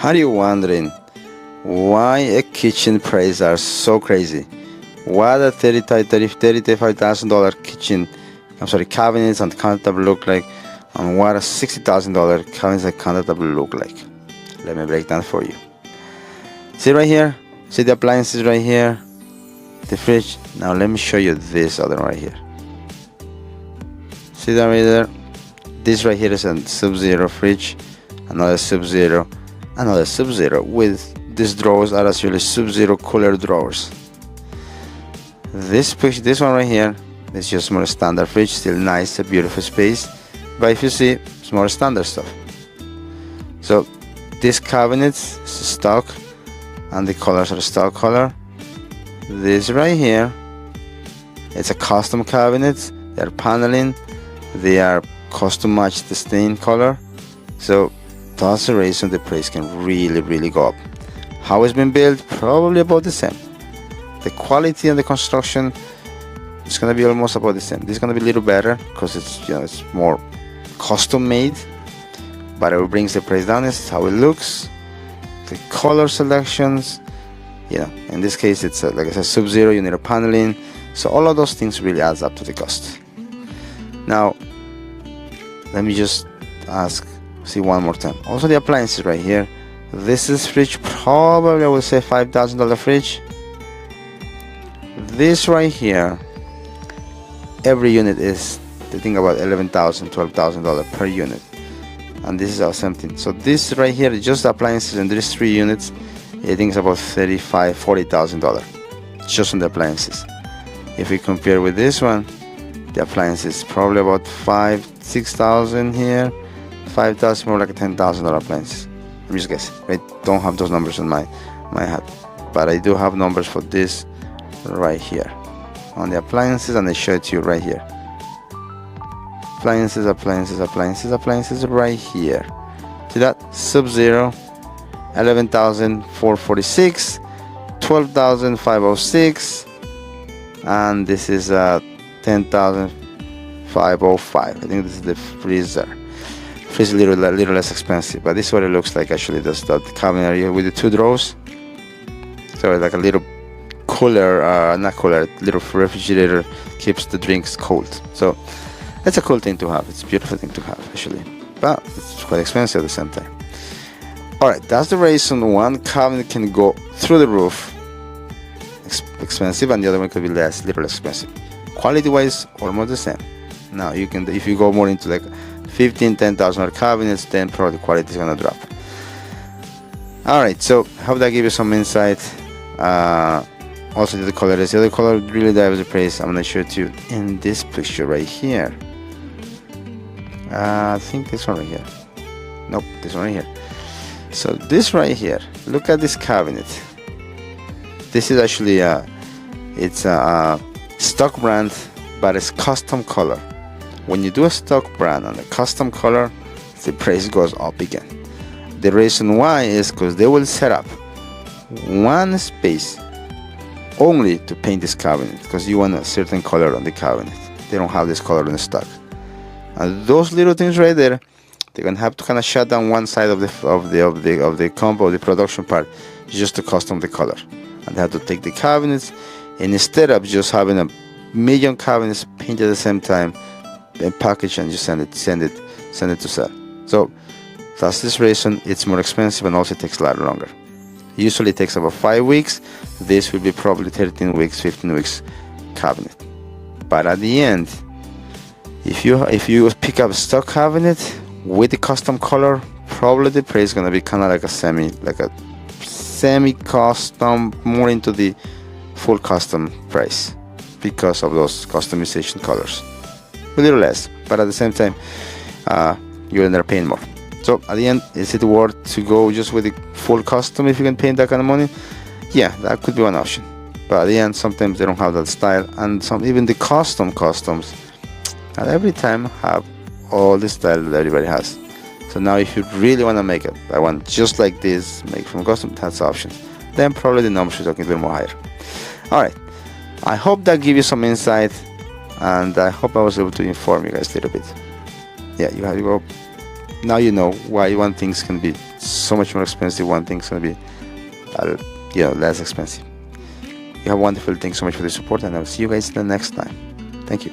Are you wondering why a kitchen prices are so crazy? What a $35,000 kitchen, cabinets and countertop look like, and what a $60,000 cabinets and countertop look like. Let me break down for you. See right here? See the appliances right here? The fridge. Now let me show you this other one right here. See that right there? This right here is a Sub-Zero fridge, another Sub-Zero, another Sub-Zero, with these drawers are actually Sub-Zero cooler drawers. This one right here is just more standard fridge, still nice, a beautiful space, but if you see, it's more standard stuff. So these cabinets is stock, and the colors are stock color. This right here, it's a custom cabinet. They are paneling, they are custom match the stain color. So that's the reason the price can really go up. How it's been built? Probably about the same. The quality and the construction is gonna be almost about the same. This is gonna be a little better because it's it's more custom made, but it brings the price down. It's how it looks, the color selections. In this case, it's like I said, Sub-Zero. You need a paneling, so all of those things really adds up to the cost. Now, let me just see one more time. Also, the appliances right here. This is fridge, probably I would say $5,000 fridge. This right here, every unit is, they think about $11,000, $12,000 per unit, and this is our something. So this right here, just the appliances, and there's 3 units. I think it's about $35,000, $40,000 just on the appliances. If we compare with this one, the appliances probably about $5,000, $6,000 here, $5,000, more like a $10,000 appliances. I'm just guessing. I don't have those numbers on my head, but I do have numbers for this right here on the appliances, and I show it to you right here. Appliances right here. See that? Sub-Zero, $11,446, $12,506, and this is $10,505. I think this is the freezer. Freezer a little less expensive, but this is what it looks like. Actually, that's the cabinet area with the 2 drawers. So it's like a little cooler, not cooler, little refrigerator, keeps the drinks cold. So it's a cool thing to have. It's a beautiful thing to have actually, but it's quite expensive at the same time. Alright, that's the reason one cabinet can go through the roof, expensive, and the other one could be little less expensive. Quality wise, almost the same. Now you can, if you go more into like $10,000 cabinets, then probably the quality is gonna drop. Alright, so hope that gives you some insight. Also the color, the other color really drives the price. I'm gonna show it to you in this picture right here. I think this one right here. Nope, this one right here. So this right here, look at this cabinet. This is actually it's a stock brand, but it's custom color. When you do a stock brand and a custom color, the price goes up again. The reason why is because they will set up one space only to paint this cabinet, because you want a certain color on the cabinet. They don't have this color in the stock, and those little things right there, they're gonna have to kind of shut down one side of the combo, the production part, just to custom the color, and they have to take the cabinets, and instead of just having a million cabinets painted at the same time, and package and just send it to sell. So that's this reason it's more expensive, and also takes a lot longer. Usually it takes about 5 weeks. This will be probably 13 weeks, 15 weeks cabinet. But at the end, if you pick up a stock cabinet with the custom color, probably the price is gonna be kind of like a semi custom, more into the full custom price, because of those customization colors. A little less, but at the same time, you end up paying more. So at the end, is it worth to go just with the full custom if you can pay that kind of money? Yeah, that could be one option. But at the end, sometimes they don't have that style, and even the customs, not every time have all the style that everybody has. So now, if you really want to make it, I want just like this, make from custom, that's options. Then probably the numbers are a little more higher. All right, I hope that gives you some insight, and I hope I was able to inform you guys a little bit. Yeah, you have to go. Now you know why one things can be so much more expensive, one thing's gonna be less expensive. You have a wonderful. Thanks so much for the support, and I'll see you guys the next time. Thank you.